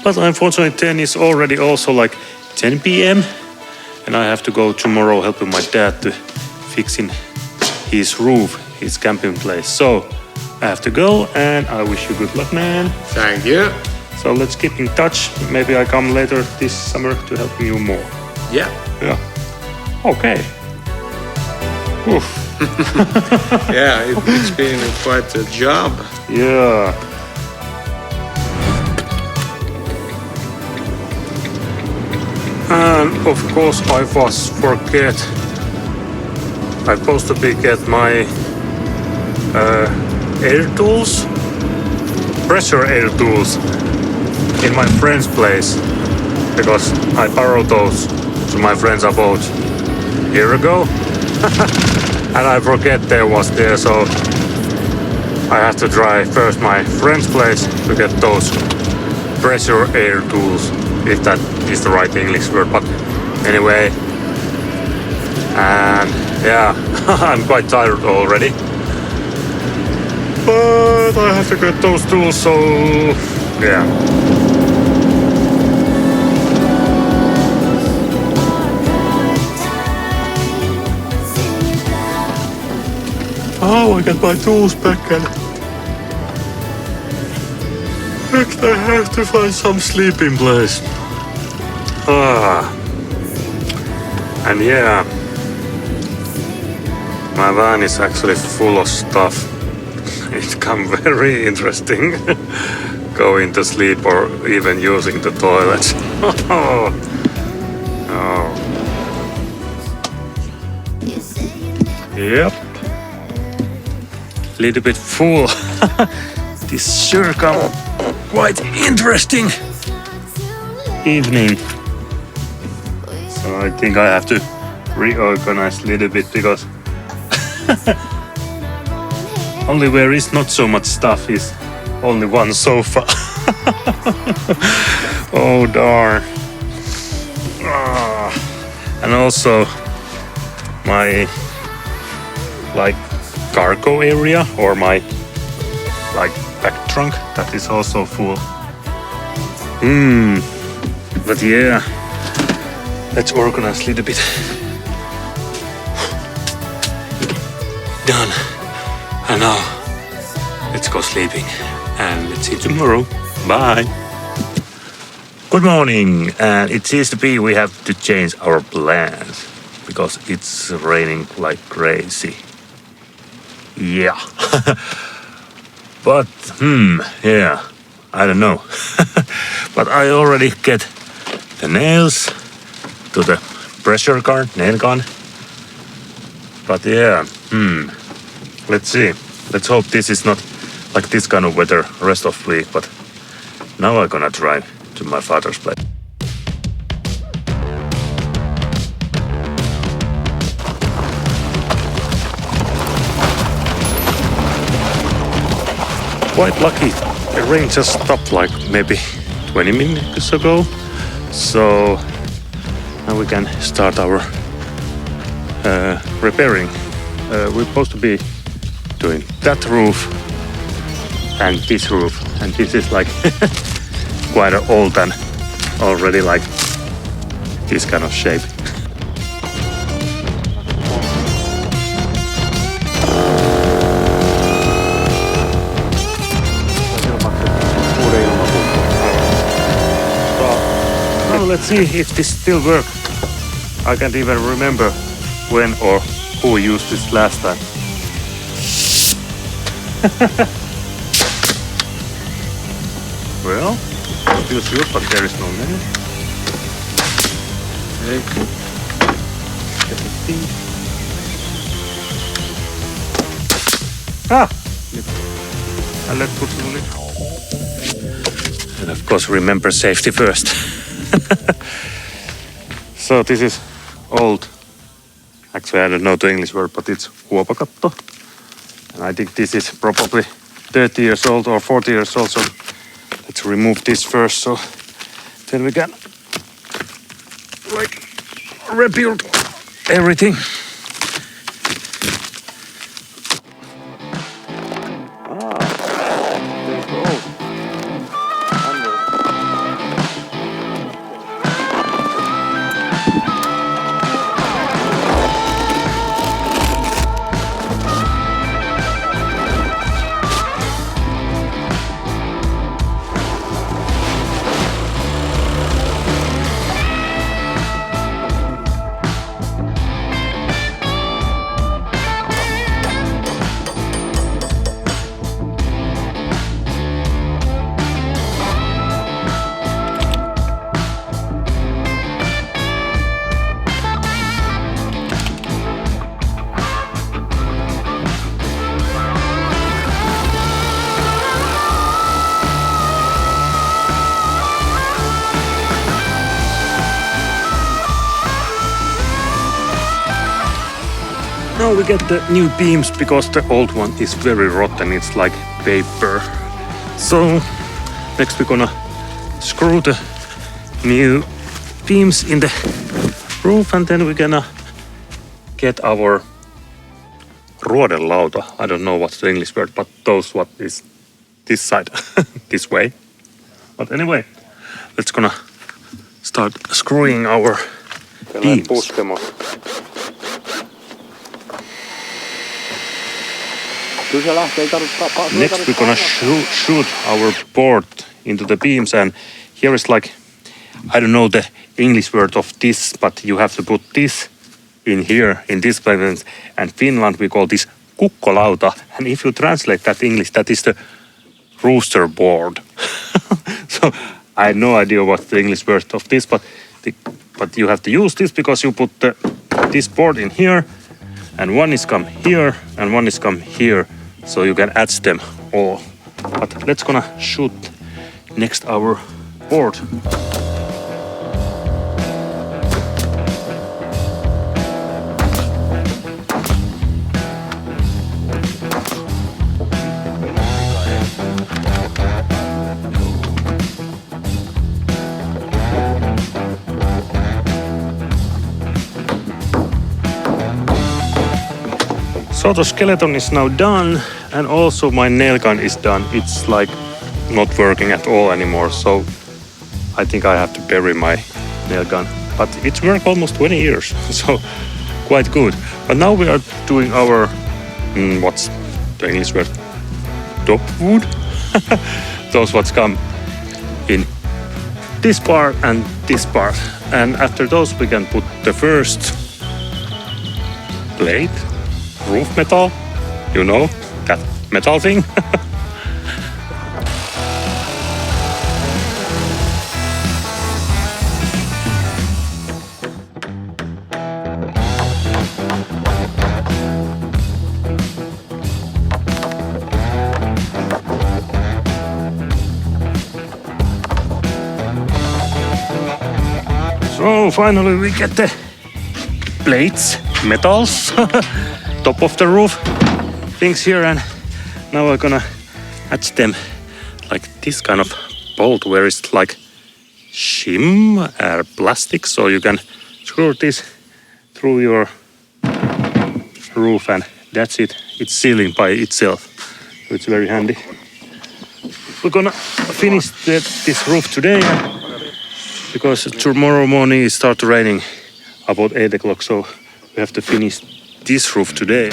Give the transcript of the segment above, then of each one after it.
But unfortunately 10 is already also like 10 p.m. and I have to go tomorrow helping my dad to fixing his roof, his camping place. So I have to go and I wish you good luck, man. Thank you. So let's keep in touch. Maybe I come later this summer to help you more. Yeah. Yeah. Okay. Oof. Yeah, it's been quite a job. Yeah. And of course I was forget. I'm supposed to be get my air tools, pressure air tools in my friend's place because I borrowed those to my friends about a year ago and I forget they was there, so I have to try first my friend's place to get those pressure air tools, if that is the right English word, but anyway. And yeah, I'm quite tired already. But I have to get those tools, so yeah. Oh, I got my tools back and next I have to find some sleeping place. And yeah, my van is actually full of stuff. It can very interesting going to sleep or even using the toilet. Oh. Yep. Little bit full. This sure come quite interesting evening. So I think I have to reorganize a little bit because only where is not so much stuff is only one sofa. Oh darn. And also my like cargo area or my like back trunk, that is also full. But yeah, let's organize a little bit. Done. And now let's go sleeping and let's see you tomorrow. Bye. Good morning, and it seems to be we have to change our plans because it's raining like crazy. Yeah. But yeah, I don't know. But I already get the nails to the pressure gun, nail gun. But yeah, let's see. Let's hope this is not like this kind of weather rest of the week. But now I'm gonna drive to my father's place. Quite lucky. The rain just stopped like maybe 20 minutes ago. So now we can start our repairing. We're supposed to be doing that roof and this roof. And this is like quite old and already like this kind of shape. Let's see if this still works. I can't even remember when or who used this last time. Well, it feels good, but there is no nail. And let's put it on. And of course, remember safety first. So this is old. Actually, I don't know the English word, but it's huopakatto. And I think this is probably 30 years old or 40 years old. So let's remove this first, so then we can like rebuild everything. now we get the new beams because the old one is very rotten. It's like paper. So next we're gonna screw the new beams in the roof, and then we're gonna get our Röde lauta. I don't know what's the English word, but those what is this side, this way. But anyway, let's gonna start screwing our beams. Next we're gonna shoot our board into the beams, and here is like, I don't know the English word of this, but you have to put this in here, in this place. And Finland we call this kukkolauta, and if you translate that English, that is the rooster board. So I had no idea what the English word of this, but you have to use this because you put this board in here, and one is come here, and one is come here, so you can add them all. But let's gonna shoot next our board. So the skeleton is now done, and also my nail gun is done. It's like not working at all anymore, so I think I have to bury my nail gun. But it's worked almost 20 years, so quite good. But now we are doing our, what's the English word? Top wood? Those what's come in this part and this part. And after those we can put the first plate. Roof metal, you know, that metal thing. So finally we get the plates, metals. Top of the roof things here, and now I'm gonna attach them like this kind of bolt where it's like shim or plastic, so you can screw this through your roof, and that's it. It's sealing by itself, so it's very handy. We're gonna finish this roof today because tomorrow morning it starts raining about 8 o'clock, so we have to finish this roof today.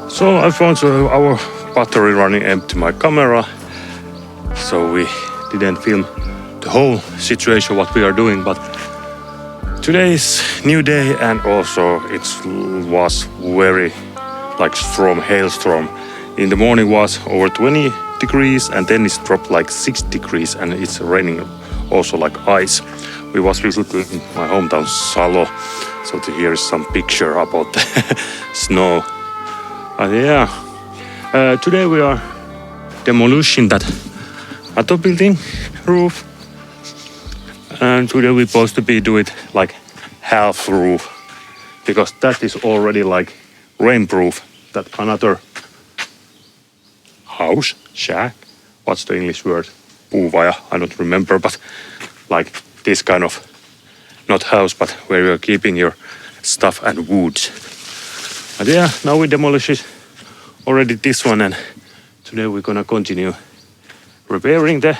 So I found our battery running empty my camera, so we didn't film the whole situation what we are doing, but today is new day, and also it was very like strong hailstorm. In the morning was over 20 degrees, and then it's dropped like 6 degrees, and it's raining also like ice. We was visiting my hometown Salo, so here is some picture about the snow. Yeah, today we are demolishing that auto building roof. And today we're supposed to be do it like half roof, because that is already like rainproof. That another house, shack, what's the English word? Puuvaja, I don't remember, but like this kind of, not house, but where you're keeping your stuff and woods. But yeah, now we demolish it already this one, and today we're gonna continue repairing the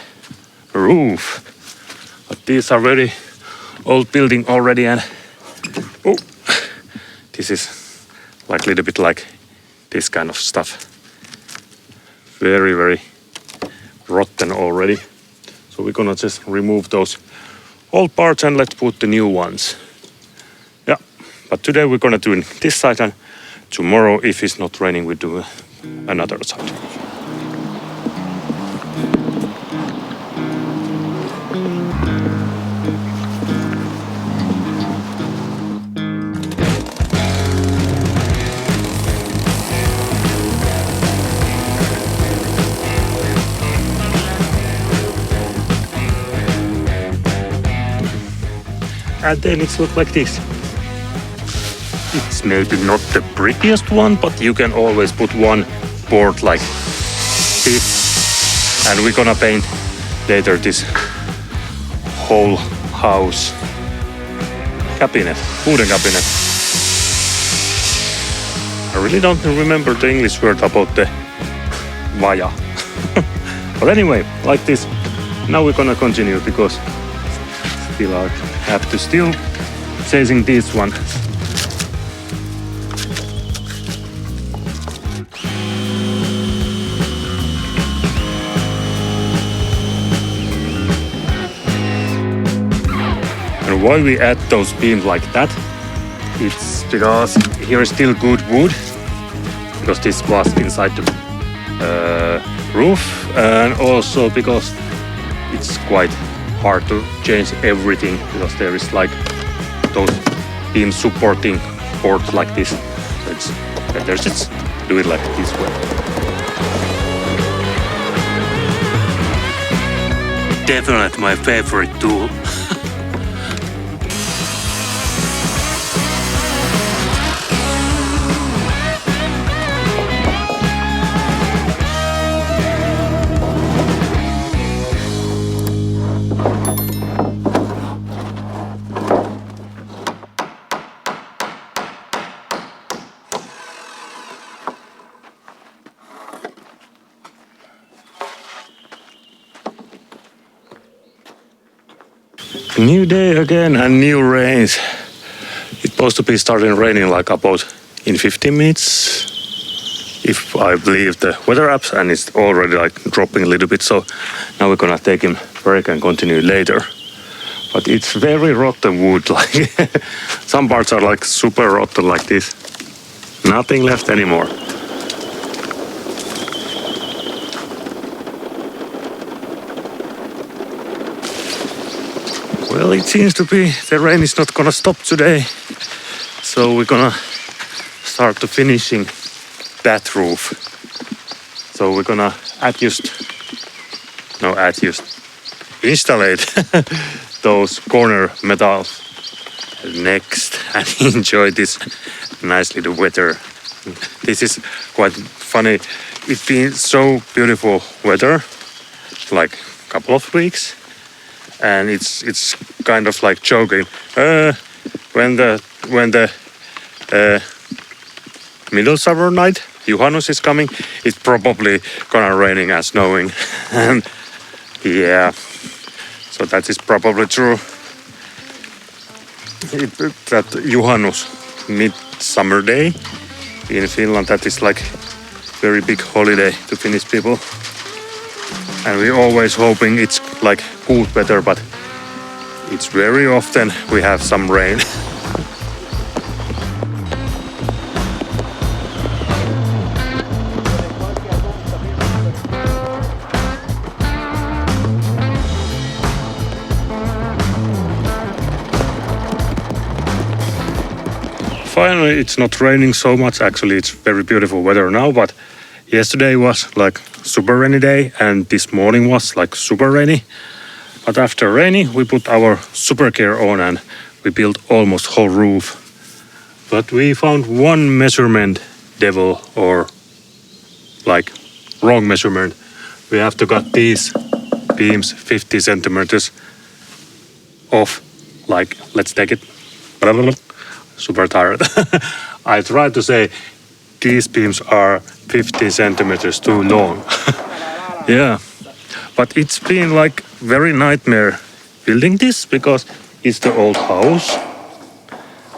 roof. But these are very old building already, and this is like a little bit like this kind of stuff. Very, very rotten already. So we're gonna just remove those old parts and let's put the new ones. Yeah, but today we're gonna do this side, and tomorrow, if it's not raining, we do another side. and then it's look like this. It's maybe not the prettiest one, but you can always put one board like this. And we're gonna paint later this whole house. Cabinet, wooden cabinet. I really don't remember the English word about the via. But anyway, like this. Now we're gonna continue because still I have to still chasing this one. And why we add those beams like that? It's because here is still good wood, because this was inside the roof, and also because it's quite hard to change everything, because there is like those beams supporting boards like this. So it's better just do it like this way. Definitely my favorite tool. New day again and new rains. It's supposed to be starting raining like about in 15 minutes, if I believe the weather apps, and it's already like dropping a little bit. So now we're gonna take a break and continue later. But it's very rotten wood. Like some parts are like super rotten like this. Nothing left anymore. Well, it seems to be the rain is not gonna stop today. So we're gonna start to finishing that roof. So we're gonna install those corner metals next and enjoy this nice little weather. This is quite funny. It's been so beautiful weather, like a couple of weeks. And it's kind of like joking. When the middle summer night, Juhannus is coming, it's probably gonna raining and snowing. And yeah, so that is probably true. That Juhannus, midsummer day in Finland, that is like very big holiday to Finnish people. And we're always hoping it's like good weather, but it's very often we have some rain. Finally, it's not raining so much. Actually, it's very beautiful weather now, but yesterday was like super rainy day, and this morning was like super rainy. But after rainy, we put our super care on and we built almost whole roof. But we found one measurement devil, or like wrong measurement. We have to cut these beams 50 centimeters off. Like, let's take it. Super tired. I tried to say these beams are 50 centimeters too long. Yeah, but it's been like very nightmare building this, because it's the old house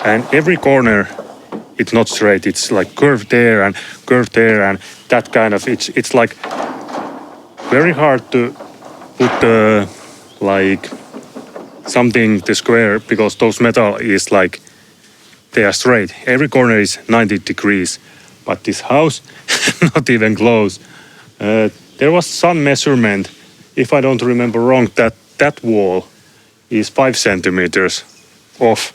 and every corner it's not straight. It's like curved there and that kind of, it's like very hard to put like something to square, because those metal is like they are straight. Every corner is 90 degrees, but this house not even close. There was some measurement, if I don't remember wrong, that wall is 5 centimeters off.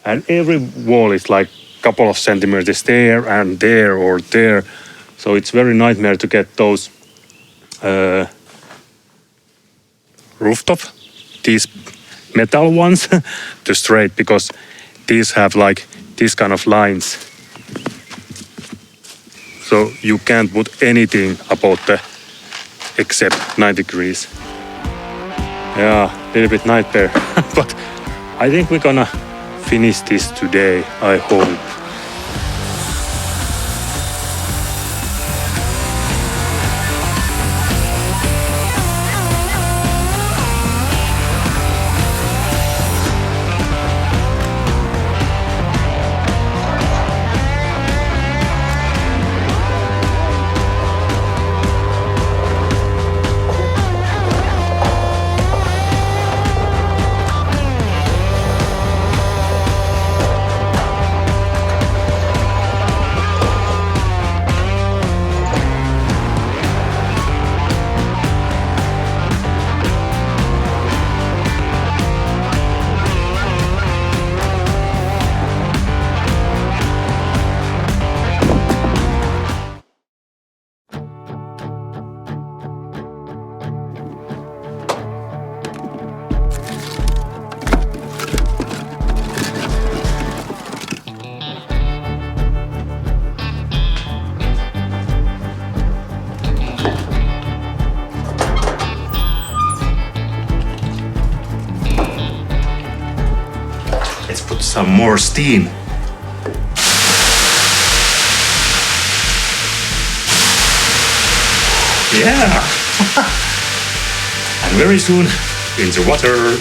And every wall is like a couple of centimeters there and there or there. So it's very nightmare to get those rooftop, these metal ones to straight, because these have like this kind of lines. So you can't put anything about the except 90 degrees. Yeah, a little bit nightmare. But I think we're gonna finish this today, I hope. Let's put some more steam. Yeah! And very soon into water.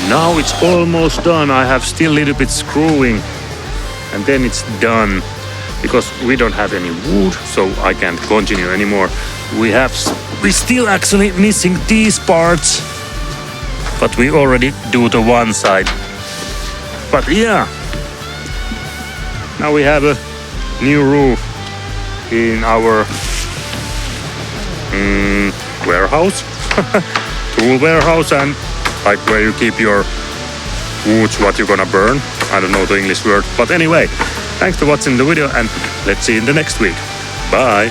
Now it's almost done. I have still a little bit screwing and then it's done, because we don't have any wood, so I can't continue anymore. We still actually missing these parts, but we already do the one side. But yeah, now we have a new roof in our warehouse, tool warehouse, and like where you keep your wood, what you're gonna burn. I don't know the English word, but anyway, thanks for watching the video and let's see you in the next week. Bye!